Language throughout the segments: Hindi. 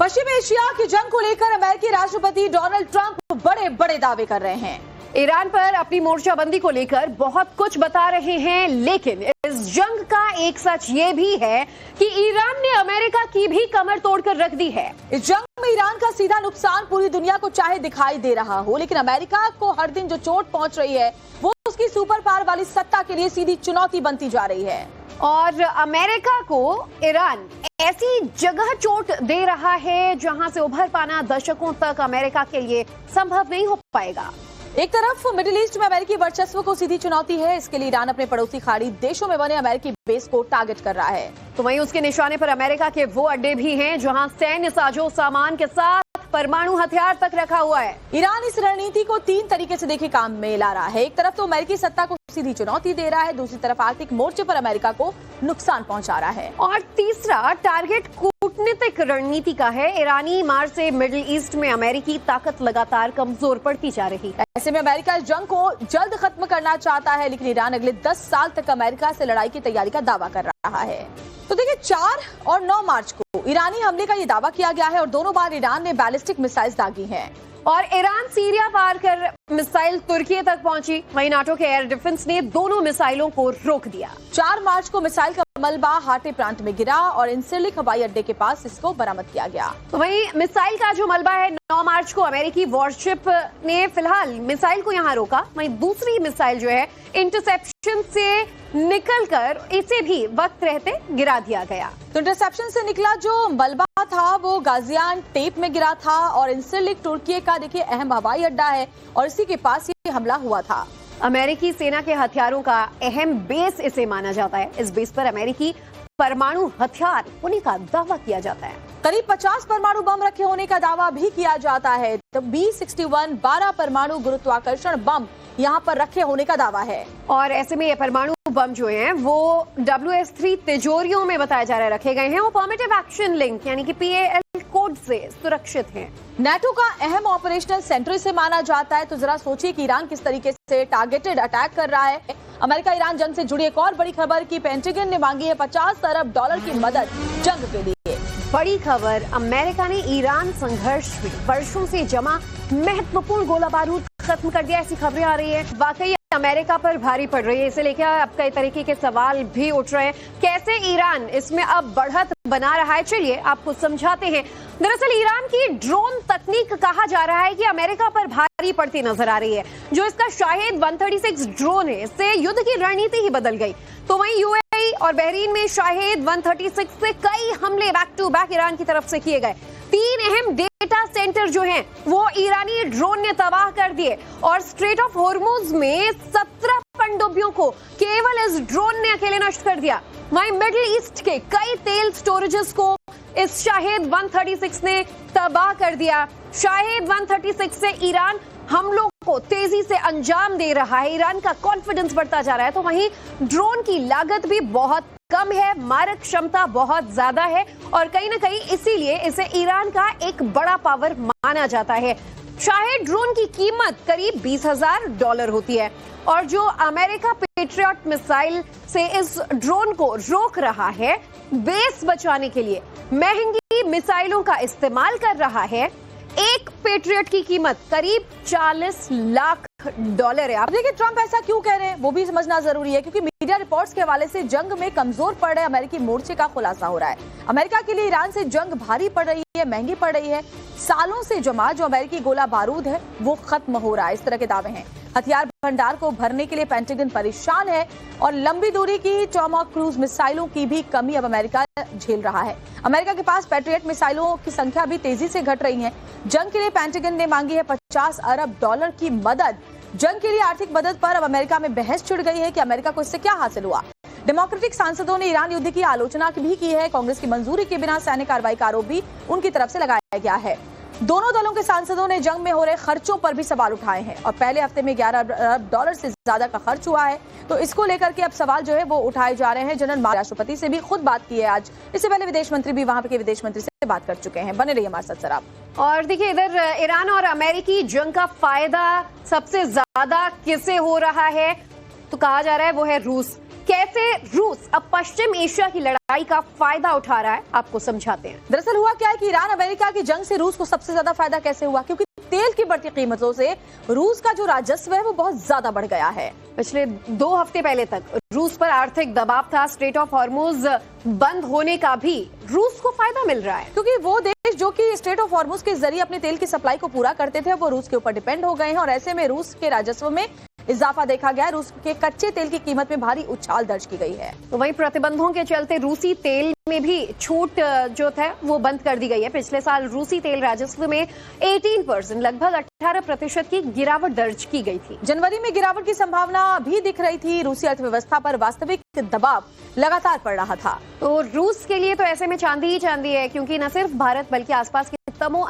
पश्चिम एशिया की जंग को लेकर अमेरिकी राष्ट्रपति डोनाल्ड ट्रंप बड़े बड़े दावे कर रहे हैं। ईरान पर अपनी मोर्चाबंदी को लेकर बहुत कुछ बता रहे हैं, लेकिन इस जंग का एक सच ये भी है कि ईरान ने अमेरिका की भी कमर तोड़कर रख दी है। इस जंग में ईरान का सीधा नुकसान पूरी दुनिया को चाहे दिखाई दे रहा हो, लेकिन अमेरिका को हर दिन जो चोट पहुंच रही है वो उसकी सुपर पावर वाली सत्ता के लिए सीधी चुनौती बनती जा रही है। और अमेरिका को ईरान ऐसी जगह चोट दे रहा है जहां से उभर पाना दशकों तक अमेरिका के लिए संभव नहीं हो पाएगा। एक तरफ मिडिल ईस्ट में अमेरिकी वर्चस्व को सीधी चुनौती है, इसके लिए ईरान अपने पड़ोसी खाड़ी देशों में बने अमेरिकी बेस को टारगेट कर रहा है। तो वहीं उसके निशाने पर अमेरिका के वो अड्डे भी हैं जहां सैन्य साजो सामान के साथ परमाणु हथियार तक रखा हुआ है। ईरान इस रणनीति को तीन तरीके से देखे काम में ला रहा है। एक तरफ तो अमेरिकी सत्ता को सीधी चुनौती दे रहा है, दूसरी तरफ आर्थिक मोर्चे पर अमेरिका को नुकसान पहुंचा रहा है, और तीसरा टारगेट कूटनीतिक रणनीति का है। ईरानी मार से मिडिल ईस्ट में अमेरिकी ताकत लगातार कमजोर पड़ती जा रही है। ऐसे में अमेरिका इस जंग को जल्द खत्म करना चाहता है, लेकिन ईरान अगले 10 साल तक अमेरिका से लड़ाई की तैयारी का दावा कर रहा है। तो देखिए 4 और 9 मार्च को ईरानी हमले का ये दावा किया गया है और दोनों बार ईरान ने बैलिस्टिक मिसाइल दागी हैं। और ईरान सीरिया पार कर मिसाइल तुर्की तक पहुंची। वहीं नाटो के एयर डिफेंस ने दोनों मिसाइलों को रोक दिया। 4 मार्च को मिसाइल का मलबा हाटे प्रांत में गिरा और इंसिलिक हवाई अड्डे के पास इसको बरामद किया गया। तो वहीं मिसाइल का जो मलबा है 9 मार्च को अमेरिकी वॉरशिप ने फिलहाल मिसाइल को यहां रोका। वहीं दूसरी मिसाइल जो है इंटरसेप्शन से निकलकर इसे भी वक्त रहते गिरा दिया गया। तो इंटरसेप्शन से निकला जो मलबा था वो गाजियानटेप में गिरा था और इंसिलिक तुर्की का देखिए अहम हवाई अड्डा है और इसी के पास ये हमला हुआ था। अमेरिकी सेना के हथियारों का अहम बेस इसे माना जाता है। इस बेस पर अमेरिकी परमाणु हथियार होने का दावा किया जाता है। करीब 50 परमाणु बम रखे होने का दावा भी किया जाता है। तो B-61 12 परमाणु गुरुत्वाकर्षण बम यहाँ पर रखे होने का दावा है। और ऐसे में ये परमाणु बम जो हैं वो WS-3 तिजोरियों में बताया जा रहा है रखे गए हैं। वो पॉजिटिव एक्शन लिंक यानी कि PAL कोड से सुरक्षित हैं। नाटो का अहम ऑपरेशनल सेंटर इसे माना जाता है। तो जरा सोचिए कि ईरान किस तरीके से टारगेटेड अटैक कर रहा है। अमेरिका ईरान जंग से जुड़ी एक और बड़ी खबर की पेंटागन ने मांगी है $50 अरब की मदद जंग के लिए। बड़ी खबर, अमेरिका ने ईरान संघर्ष में वर्षों से जमा महत्वपूर्ण गोला बारूद खत्म कर दिया। ऐसी खबरें आ रही है। वाकई अमेरिका पर भारी पड़ रही है। इसे लेकर अब कई तरीके के सवाल भी उठ रहे हैं। कैसे ईरान इसमें अब बढ़त बना रहा है, चलिए आपको समझाते हैं। दरअसल ईरान की ड्रोन तकनीक कहा जा रहा है कि अमेरिका पर भारी पड़ती नजर आ रही है। जो इसका शाहिद 136 ड्रोन है, इससे युद्ध की रणनीति ही बदल गई। तो वहीं UAE और बहरीन में शाहिद 136 से कई हमले बैक टू बैक ईरान की तरफ से किए गए। 3 अहम डेटा सेंटर जो हैं वो ईरानी ड्रोन ने तबाह कर दिए और स्ट्रेट ऑफ हॉर्मुज में 17 पनडुब्बियों को केवल इस ड्रोन ने अकेले नष्ट कर दिया। वहीं मिडिल ईस्ट के कई तेल स्टोरेजेस को इस शाहिद 136 ने तबाह कर दिया। शाहिद 136 से ईरान हमलों को तेजी से अंजाम दे रहा है। ईरान का कॉन्फिडेंस बढ़ता जा रहा है। तो वहीं ड्रोन की लागत भी बहुत कम है, मारक क्षमता बहुत ज्यादा है और कहीं ना कहीं इसीलिए इसे ईरान का एक बड़ा पावर माना जाता है। शाहिद ड्रोन की कीमत करीब $20,000 होती है और जो अमेरिका पेट्रियट मिसाइल से इस ड्रोन को रोक रहा है, बेस बचाने के लिए महंगी मिसाइलों का इस्तेमाल कर रहा है। एक पेट्रियट की कीमत करीब $40 लाख है। अब देखिए ट्रंप ऐसा क्यों कह रहे हैं वो भी समझना जरूरी है, क्योंकि मीडिया रिपोर्ट्स के हवाले से जंग में कमजोर पड़ रहे अमेरिकी मोर्चे का खुलासा हो रहा है। अमेरिका के लिए ईरान से जंग भारी पड़ रही है, महंगी पड़ रही है। सालों से जमा जो अमेरिकी गोला बारूद है वो खत्म हो रहा है, इस तरह के दावे हैं। हथियार भंडार को भरने के लिए पेंटागन परेशान है और लंबी दूरी की टॉमहॉक क्रूज मिसाइलों की भी कमी अब अमेरिका झेल रहा है। अमेरिका के पास पेट्रियट मिसाइलों की संख्या भी तेजी से घट रही है। जंग के लिए पेंटागन ने मांगी है $50 अरब की मदद। जंग के लिए आर्थिक मदद पर अब अमेरिका में बहस छिड़ गई है कि अमेरिका को इससे क्या हासिल हुआ। डेमोक्रेटिक सांसदों ने ईरान युद्ध की आलोचना भी की है। कांग्रेस की मंजूरी के बिना सैन्य कार्रवाई का आरोप भी उनकी तरफ से लगाया गया है। दोनों दलों के सांसदों ने जंग में हो रहे खर्चों पर भी सवाल उठाए हैं और पहले हफ्ते में $11 अरब से ज्यादा का खर्च हुआ है। तो इसको लेकर के अब सवाल जो है वो उठाए जा रहे हैं। जनरल राष्ट्रपति से भी खुद बात की है आज। इससे पहले विदेश मंत्री भी वहां के विदेश मंत्री से बात कर चुके हैं। बने रहिए हमारे साथ सर आप। और देखिए इधर ईरान और अमेरिकी जंग का फायदा सबसे ज्यादा किसे हो रहा है, तो कहा जा रहा है वो है रूस। कैसे रूस अब पश्चिम एशिया की लड़ाई का फायदा उठा रहा है, आपको समझाते हैं। दरअसल हुआ क्या है कि ईरान अमेरिका की जंग से रूस को सबसे ज्यादा फायदा कैसे हुआ, क्योंकि तेल की बढ़ती कीमतों से रूस का जो राजस्व है वो बहुत ज्यादा बढ़ गया है। पिछले 2 हफ्ते पहले तक रूस पर आर्थिक दबाव था। स्ट्रेट ऑफ हॉर्मुज बंद होने का भी रूस को फायदा मिल रहा है, क्योंकि वो देश जो कि स्ट्रेट ऑफ हॉर्मुज के जरिए अपने तेल की सप्लाई को पूरा करते थे वो रूस के ऊपर डिपेंड हो गए हैं और ऐसे में रूस के राजस्व में इजाफा देखा गया। रूस के कच्चे तेल की कीमत में भारी उछाल दर्ज की गई है। तो वहीं प्रतिबंधों के चलते रूसी तेल में भी छूट जो था वो बंद कर दी गई है। पिछले साल रूसी तेल राजस्व में 18% लगभग 18% की गिरावट दर्ज की गई थी। जनवरी में गिरावट की संभावना भी दिख रही थी। रूसी अर्थव्यवस्था पर वास्तविक दबाव लगातार पड़ रहा था। तो रूस के लिए तो ऐसे में चांदी ही चांदी है, क्योंकि न सिर्फ भारत बल्कि आसपास के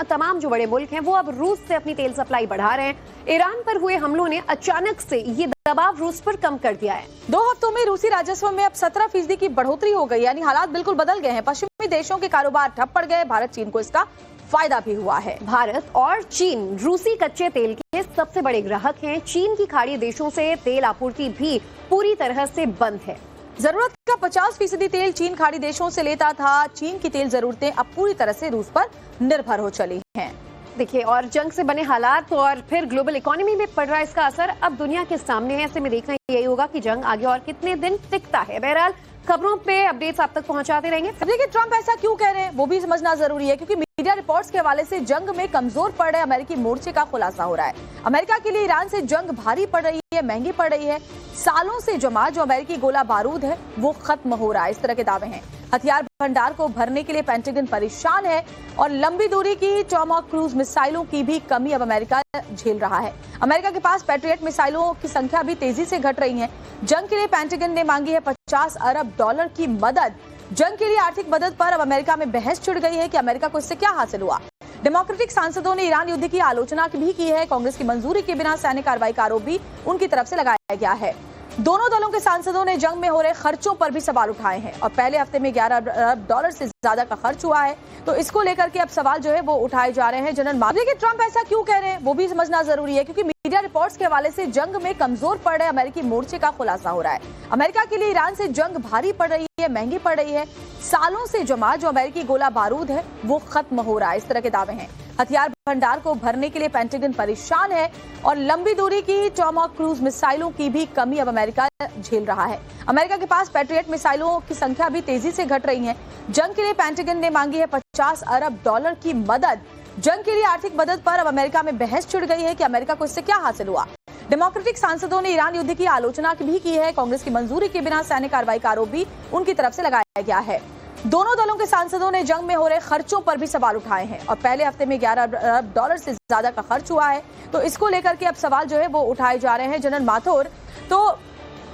तमाम जो बड़े मुल्क हैं वो अब रूस से अपनी तेल सप्लाई बढ़ा रहे हैं। ईरान पर हुए हमलों ने अचानक से ये दबाव रूस पर कम कर दिया है। 2 हफ्तों में रूसी राजस्व में अब 17% की बढ़ोतरी हो गई, यानी हालात बिल्कुल बदल गए हैं। पश्चिमी देशों के कारोबार ठप पड़ गए। भारत चीन को इसका फायदा भी हुआ है। भारत और चीन रूसी कच्चे तेल के सबसे बड़े ग्राहक हैं। चीन की खाड़ी देशों से तेल आपूर्ति भी पूरी तरह से बंद है। जरूरत का 50% तेल चीन खाड़ी देशों से लेता था। चीन की तेल जरूरतें अब पूरी तरह से रूस पर निर्भर हो चली हैं। देखिए, और जंग से बने हालात और फिर ग्लोबल इकोनॉमी में पड़ रहा है इसका असर अब दुनिया के सामने है। ऐसे में देखना यही होगा कि जंग आगे और कितने दिन टिकता है। बहरहाल खबरों पे अपडेट्स आप तक पहुंचाते रहेंगे। अब देखिए, ट्रंप ऐसा क्यों कह रहे हैं वो भी समझना जरूरी है, क्योंकि मीडिया रिपोर्ट्स के हवाले से जंग में कमजोर पड़ रहे अमेरिकी मोर्चे का खुलासा हो रहा है। अमेरिका के लिए ईरान से जंग भारी पड़ रही है, महंगी पड़ रही है। सालों से जमा जो अमेरिकी गोला बारूद है वो खत्म हो रहा है, इस तरह के दावे हैं। हथियार भंडार को भरने के लिए पेंटागन परेशान है और लंबी दूरी की टॉमहॉक क्रूज मिसाइलों की भी कमी अब अमेरिका झेल रहा है। अमेरिका के पास पैट्रियट मिसाइलों की संख्या भी तेजी से घट रही है। जंग के लिए पेंटागन ने मांगी है $50 अरब की मदद। जंग के लिए आर्थिक मदद पर अब अमेरिका में बहस छिड़ गई है कि अमेरिका को इससे क्या हासिल हुआ। डेमोक्रेटिक सांसदों ने ईरान युद्ध की आलोचना भी की है। कांग्रेस की मंजूरी के बिना सैन्य कार्रवाई का आरोप भी उनकी तरफ से लगाया गया है। दोनों दलों के सांसदों ने जंग में हो रहे खर्चों पर भी सवाल उठाए हैं और पहले हफ्ते में $11 अरब से ज्यादा का खर्च हुआ है। तो इसको लेकर के अब सवाल जो है वो उठाए जा रहे हैं। जनरल मार्केट के ट्रंप ऐसा क्यों कह रहे हैं वो भी समझना जरूरी है, क्योंकि मीडिया रिपोर्ट्स के हवाले से जंग में कमजोर पड़ रहे अमेरिकी मोर्चे का खुलासा हो रहा है। अमेरिका के लिए ईरान से जंग भारी पड़ रही है, महंगी पड़ रही है। सालों से जमा जो अमेरिकी गोला बारूद है वो खत्म हो रहा है, इस तरह के दावे हैं। हथियार भंडार को भरने के लिए पेंटागन परेशान है और लंबी दूरी की टॉमहॉक क्रूज मिसाइलों की भी कमी अब अमेरिका झेल रहा है। अमेरिका के पास पैट्रियट मिसाइलों की संख्या भी तेजी से घट रही है। जंग के लिए पेंटागन ने मांगी है $50 अरब की मदद। जंग के लिए आर्थिक मदद पर अब अमेरिका में बहस छिड़ गई है कि अमेरिका को इससे क्या हासिल हुआ। डेमोक्रेटिक सांसदों ने ईरान युद्ध की आलोचना भी की है। कांग्रेस की मंजूरी के बिना सैन्य कार्रवाई का आरोप भी उनकी तरफ से लगाया गया है। दोनों दलों के सांसदों ने जंग में हो रहे खर्चों पर भी सवाल उठाए हैं और पहले हफ्ते में $11 अरब से ज्यादा का खर्च हुआ है। तो इसको लेकर के अब सवाल जो है वो उठाए जा रहे हैं। जनरल माथुर, तो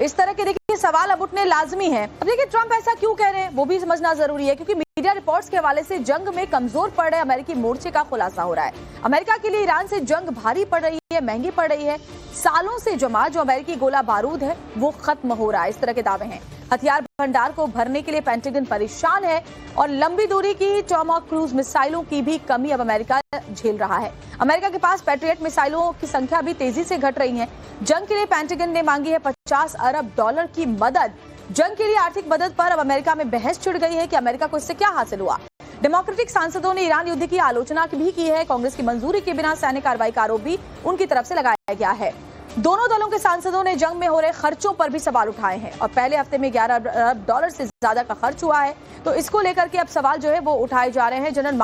इस तरह के देखिए सवाल अब उठने लाजमी है। अब देखिए, ट्रंप ऐसा क्यों कह रहे हैं वो भी समझना जरूरी है, क्योंकि मीडिया रिपोर्ट्स के हवाले से जंग में कमजोर पड़ रहे अमेरिकी मोर्चे का खुलासा हो रहा है। अमेरिका के लिए ईरान से जंग भारी पड़ रही है, महंगी पड़ रही है। सालों से जमा जो अमेरिकी गोला बारूद है वो खत्म हो रहा है, इस तरह के दावे हैं। हथियार भंडार को भरने के लिए पेंटागन परेशान है और लंबी दूरी की टॉमहॉक क्रूज मिसाइलों की भी कमी अब अमेरिका झेल रहा है। अमेरिका के पास पैट्रियट मिसाइलों की संख्या भी तेजी से घट रही है। जंग के लिए पेंटागन ने मांगी है $50 अरब की मदद। जंग के लिए आर्थिक मदद पर अब अमेरिका में बहस छिड़ गई है कि अमेरिका को इससे क्या हासिल हुआ। डेमोक्रेटिक सांसदों ने ईरान युद्ध की आलोचना भी की है। कांग्रेस की मंजूरी के बिना सैन्य कार्रवाई का आरोप भी उनकी तरफ से लगाया गया है। दोनों दलों के सांसदों ने जंग में हो रहे खर्चों पर भी सवाल उठाए हैं और पहले हफ्ते में $11 अरब से ज्यादा का खर्च हुआ है। तो इसको लेकर के अब सवाल जो है वो उठाए जा रहे हैं। जनरल